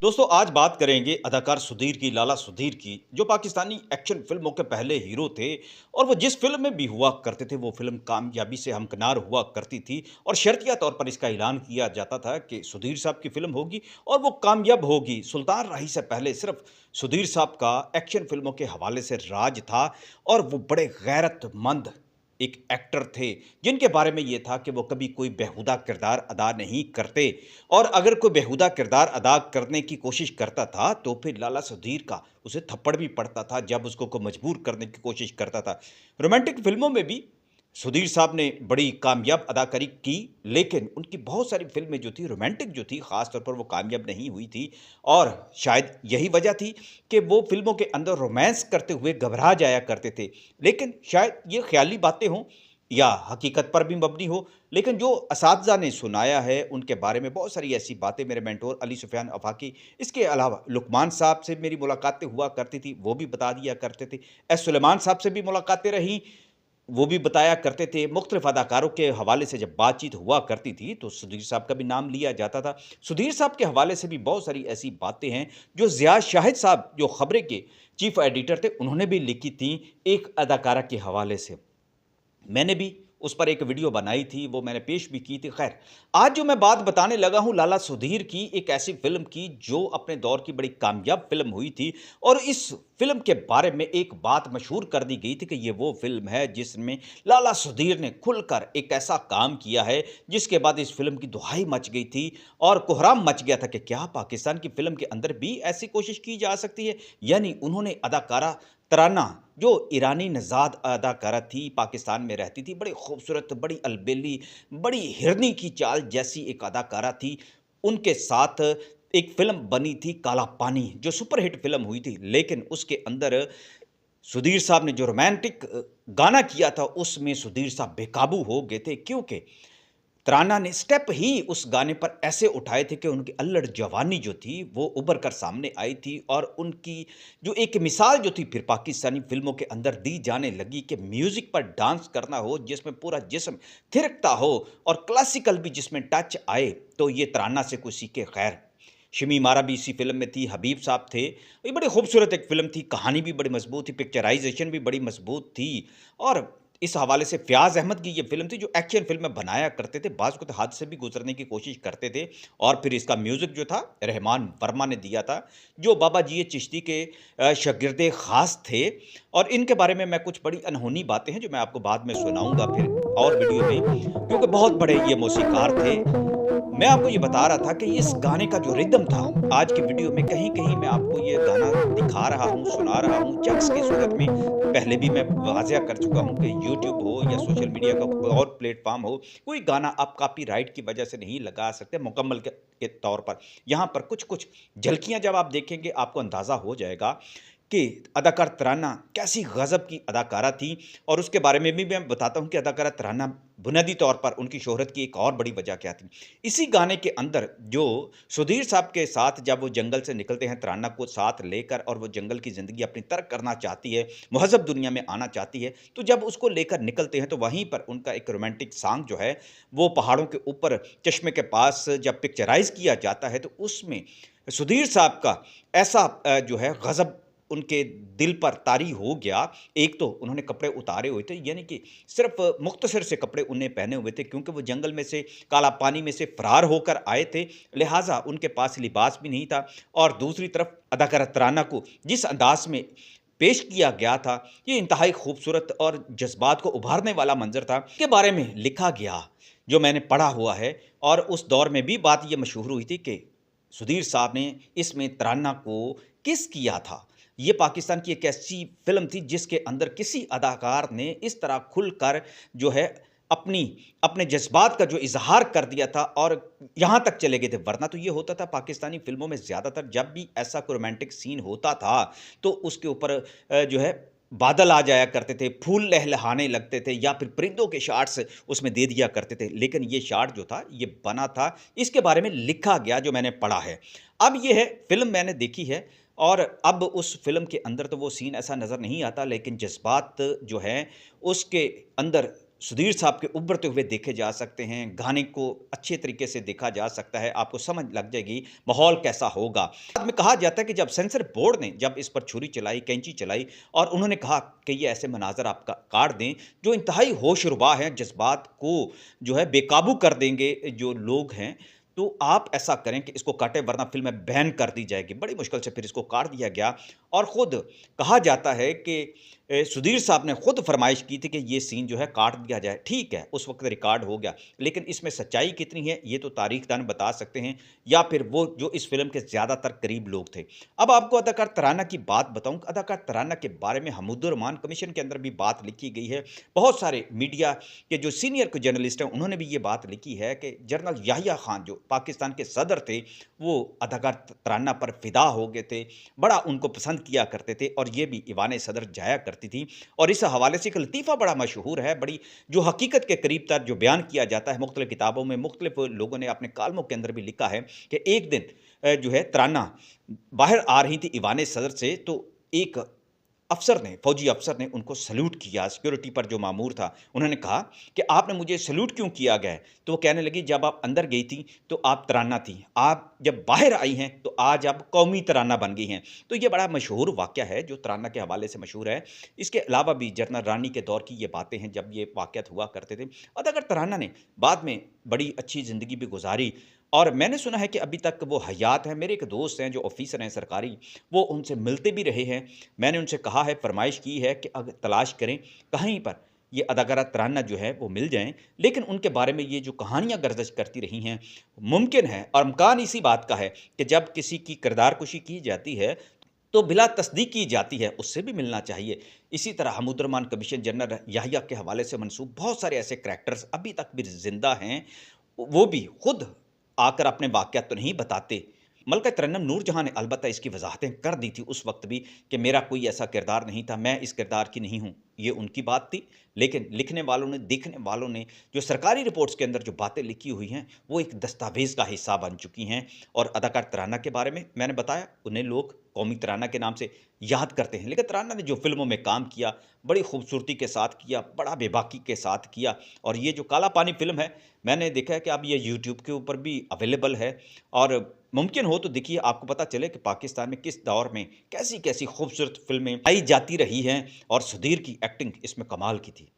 दोस्तों आज बात करेंगे अदाकार सुधीर की, लाला सुधीर की, जो पाकिस्तानी एक्शन फ़िल्मों के पहले हीरो थे और वो जिस फ़िल्म में भी हुआ करते थे, वो फ़िल्म कामयाबी से हमकिनार हुआ करती थी और शर्तिया तौर पर इसका ऐलान किया जाता था कि सुधीर साहब की फ़िल्म होगी और वो कामयाब होगी। सुल्तान राही से पहले सिर्फ़ सुधीर साहब का एक्शन फ़िल्मों के हवाले से राज था और वो बड़े गैरतमंद एक एक्टर थे, जिनके बारे में ये था कि वो कभी कोई बेहुदा किरदार अदा नहीं करते और अगर कोई बेहुदा किरदार अदा करने की कोशिश करता था, तो फिर लाला सुधीर का उसे थप्पड़ भी पड़ता था जब उसको कोई मजबूर करने की कोशिश करता था। रोमांटिक फ़िल्मों में भी सुधीर साहब ने बड़ी कामयाब अदाकारी की, लेकिन उनकी बहुत सारी फ़िल्में जो थी रोमांटिक जो थी, ख़ास तौर पर वो कामयाब नहीं हुई थी और शायद यही वजह थी कि वो फ़िल्मों के अंदर रोमांस करते हुए घबरा जाया करते थे। लेकिन शायद ये ख़याली बातें हों या हकीकत पर भी मबनी हो, लेकिन जो असातिज़ा ने सुनाया है, उनके बारे में बहुत सारी ऐसी बातें मेरे मेंटोर अली सुफ़ियान अफ़ाकी, इसके अलावा लुक़मान साहब से मेरी मुलाकातें हुआ करती थी, वो भी बता दिया करते थे। एस सुलेमान साहब से भी मुलाकातें रहीं, वो भी बताया करते थे। मुख़्तलिफ़ अदाकारों के हवाले से जब बातचीत हुआ करती थी, तो सुधीर साहब का भी नाम लिया जाता था। सुधीर साहब के हवाले से भी बहुत सारी ऐसी बातें हैं, जो ज़िया शाहिद साहब, जो ख़बरें के चीफ़ एडिटर थे, उन्होंने भी लिखी थीं, एक अदाकारा के हवाले से। मैंने भी उस पर एक वीडियो बनाई थी, वो मैंने पेश भी की थी। ख़ैर, आज जो मैं बात बताने लगा हूँ लाला सुधीर की, एक ऐसी फ़िल्म की जो अपने दौर की बड़ी कामयाब फ़िल्म हुई थी और इस फ़िल्म के बारे में एक बात मशहूर कर दी गई थी कि ये वो फ़िल्म है जिसमें लाला सुधीर ने खुलकर एक ऐसा काम किया है, जिसके बाद इस फ़िल्म की दुहाई मच गई थी और कोहराम मच गया था कि क्या पाकिस्तान की फ़िल्म के अंदर भी ऐसी कोशिश की जा सकती है? यानी उन्होंने अदाकारा तराना, जो ईरानी नज़ाद अदाकारा थी, पाकिस्तान में रहती थी, बड़ी खूबसूरत, बड़ी अलबेली, बड़ी हिरनी की चाल जैसी एक अदाकारा थी। उनके साथ एक फ़िल्म बनी थी काला पानी, जो सुपरहिट फ़िल्म हुई थी, लेकिन उसके अंदर सुधीर साहब ने जो रोमांटिक गाना किया था, उसमें सुधीर साहब बेकाबू हो गए थे क्योंकि तराना ने स्टेप ही उस गाने पर ऐसे उठाए थे कि उनकी अल्लड़ जवानी जो थी, वो उभर कर सामने आई थी और उनकी जो एक मिसाल जो थी फिर पाकिस्तानी फ़िल्मों के अंदर दी जाने लगी कि म्यूज़िक पर डांस करना हो, जिसमें पूरा जिस्म थिरकता हो और क्लासिकल भी जिसमें टच आए, तो ये तराना से कोई सीखे। खैर, शमी मारा भी इसी फ़िल्म में थी, हबीब साहब थे। ये बड़ी खूबसूरत एक फ़िल्म थी, कहानी भी बड़ी मज़बूत थी, पिक्चराइज़ेशन भी बड़ी मज़बूत थी और इस हवाले से फ़याज़ अहमद की ये फ़िल्म थी जो एक्शन फ़िल्में बनाया करते थे, बाज़ वक़्त हद से भी गुज़रने की कोशिश करते थे और फिर इसका म्यूज़िक जो था रहमान वर्मा ने दिया था, जो बाबा जी चिश्ती के शागिर्द ख़ास थे और इनके बारे में मैं कुछ बड़ी अनहोनी बातें हैं जो मैं आपको बाद में सुनाऊँगा फिर और वीडियो में, क्योंकि बहुत बड़े ये मौसीक़ार थे। मैं आपको ये बता रहा था कि इस गाने का जो रिदम था, आज की वीडियो में कहीं-कहीं मैं आपको ये गाना दिखा रहा हूँ, सुना रहा हूँ, चंक्स की सूरत में। पहले भी मैं वाज़िया कर चुका हूँ कि यूट्यूब हो या सोशल मीडिया का कोई और प्लेटफ़ॉर्म हो, कोई गाना आप कॉपीराइट की वजह से नहीं लगा सकते मुकम्मल के तौर पर। यहाँ पर कुछ-कुछ झलकियाँ जब आप देखेंगे, आपको अंदाज़ा हो जाएगा कि अदाकार तराना कैसी गज़ब की अदाकारा थी और उसके बारे में भी मैं बताता हूँ कि अदाकारा तराना बुनियादी तौर पर उनकी शोहरत की एक और बड़ी वजह क्या थी। इसी गाने के अंदर जो सुधीर साहब के साथ जब वो जंगल से निकलते हैं तराना को साथ लेकर और वो जंगल की ज़िंदगी अपनी तर्क करना चाहती है, मुहज़्ज़ब दुनिया में आना चाहती है, तो जब उसको लेकर निकलते हैं तो वहीं पर उनका एक रोमांटिक सॉन्ग जो है, वो पहाड़ों के ऊपर चश्मे के पास जब पिक्चराइज़ किया जाता है तो उसमें सुधीर साहब का ऐसा जो है गज़ब उनके दिल पर तारी हो गया। एक तो उन्होंने कपड़े उतारे हुए थे, यानी कि सिर्फ़ मुख्तसर से कपड़े उन्हें पहने हुए थे क्योंकि वो जंगल में से, काला पानी में से फ़रार होकर आए थे, लिहाज़ा उनके पास लिबास भी नहीं था और दूसरी तरफ अदाकारा तराना को जिस अंदाज़ में पेश किया गया था, ये इंतहाई खूबसूरत और जज़्बात को उभारने वाला मंज़र था, के बारे में लिखा गया, जो मैंने पढ़ा हुआ है और उस दौर में भी बात ये मशहूर हुई थी कि सुधीर साहब ने इसमें तराना को किस किया था। ये पाकिस्तान की एक ऐसी फ़िल्म थी जिसके अंदर किसी अदाकार ने इस तरह खुलकर जो है अपनी अपने जज़्बात का जो इज़हार कर दिया था और यहाँ तक चले गए थे। वरना तो ये होता था पाकिस्तानी फ़िल्मों में ज़्यादातर जब भी ऐसा कोई रोमांटिक सीन होता था, तो उसके ऊपर जो है बादल आ जाया करते थे, फूल लहलहाने लगते थे या फिर परिंदों के शॉट्स उसमें दे दिया करते थे। लेकिन ये शॉट जो था, ये बना था, इसके बारे में लिखा गया जो मैंने पढ़ा है। अब ये है फ़िल्म मैंने देखी है और अब उस फ़िल्म के अंदर तो वो सीन ऐसा नज़र नहीं आता, लेकिन जज़्बात जो हैं, उसके अंदर सुधीर साहब के उभरते हुए देखे जा सकते हैं, गाने को अच्छे तरीके से देखा जा सकता है, आपको समझ लग जाएगी माहौल कैसा होगा। बाद में कहा जाता है कि जब सेंसर बोर्ड ने जब इस पर छुरी चलाई, कैंची चलाई और उन्होंने कहा कि ये ऐसे मनाज़र आप का काट दें, जो इंतहाई होश-रुबा हैं, जज़्बात को जो है बेकाबू कर देंगे जो लोग हैं, तो आप ऐसा करें कि इसको काटें वरना फ़िल्म बैन कर दी जाएगी। बड़ी मुश्किल से फिर इसको काट दिया गया और खुद कहा जाता है कि सुधीर साहब ने खुद फ़रमाइश की थी कि ये सीन जो है काट दिया जाए। ठीक है, उस वक़्त रिकॉर्ड हो गया, लेकिन इसमें सच्चाई कितनी है, ये तो तारीख़दान बता सकते हैं या फिर वो जो इस फ़िल्म के ज़्यादातर करीब लोग थे। अब आपको अदाकार तराना की बात बताऊँ, अदाकार तराना के बारे में हमीदुर्रहमान कमीशन के अंदर भी बात लिखी गई है। बहुत सारे मीडिया के जो सीनियर को जर्नलिस्ट हैं, उन्होंने भी ये बात लिखी है कि जनरल याहिया खान जो पाकिस्तान के सदर थे, वो अदाकार तराना पर फ़िदा हो गए थे, बड़ा उनको पसंद किया करते थे और ये भी ईवान-ए सदर जाया करती थी और इस हवाले से एक लतीफ़ा बड़ा मशहूर है, बड़ी जो हकीकत के करीब तर जो बयान किया जाता है, मुख्तलिफ़ किताबों में मुख्तलिफ़ लोगों ने अपने कालमों के अंदर भी लिखा है कि एक दिन जो है तराना बाहर आ रही थी ईवान-ए सदर से, तो एक अफ़सर ने, फ़ौजी अफ़सर ने उनको सैल्यूट किया, सिक्योरिटी पर जो मामूर था, उन्होंने कहा कि आपने मुझे सैल्यूट क्यों किया गया है? तो वो कहने लगी जब आप अंदर गई थी, तो आप तराना थी, आप जब बाहर आई हैं, तो आज आप कौमी तराना बन गई हैं। तो ये बड़ा मशहूर वाक़या है, जो तराना के हवाले से मशहूर है। इसके अलावा भी जनरल रानी के दौर की ये बातें हैं, जब ये वाक़यात हुआ करते थे। अदाकार तराना ने बाद में बड़ी अच्छी ज़िंदगी भी गुज़ारी और मैंने सुना है कि अभी तक वो हयात हैं। मेरे एक दोस्त हैं, जो ऑफ़िसर हैं सरकारी, वो उनसे मिलते भी रहे हैं। मैंने उनसे कहा है, फ़रमाइश की है कि अगर तलाश करें कहीं पर ये अदाकारा तरान्ना जो है वो मिल जाएँ, लेकिन उनके बारे में ये जो कहानियाँ गर्दिश करती रही हैं, मुमकिन है और इम्कान इसी बात का है कि जब किसी की किरदारकुशी की जाती है, तो बिला तस्दीक की जाती है, उससे भी मिलना चाहिए। इसी तरह हमीदुर्रहमान कमीशन जनरल याहिया के हवाले से मंसूब बहुत सारे ऐसे कैरेक्टर्स अभी तक भी ज़िंदा हैं, वो भी खुद आकर अपने वाक़यात तो नहीं बताते। मलका तरन्नुम नूरजहाँ ने अलबत्ता इसकी वज़ाहतें कर दी थी उस वक़्त भी कि मेरा कोई ऐसा किरदार नहीं था, मैं इस किरदार की नहीं हूँ। ये उनकी बात थी, लेकिन लिखने वालों ने, देखने वालों ने जो सरकारी रिपोर्ट्स के अंदर जो बातें लिखी हुई हैं, वो एक दस्तावेज़ का हिस्सा बन चुकी हैं और अदाकार तराना के बारे में मैंने बताया, उन्हें लोग कौमी तराना के नाम से याद करते हैं। लेकिन तराना ने जो फ़िल्मों में काम किया, बड़ी खूबसूरती के साथ किया, बड़ा बेबाकी के साथ किया और ये जो काला पानी फ़िल्म है, मैंने देखा है कि अब ये यूट्यूब के ऊपर भी अवेलेबल है और मुमकिन हो तो देखिए, आपको पता चले कि पाकिस्तान में किस दौर में कैसी-कैसी खूबसूरत फ़िल्में आई जाती रही हैं और सुधीर की एक्टिंग इसमें कमाल की थी।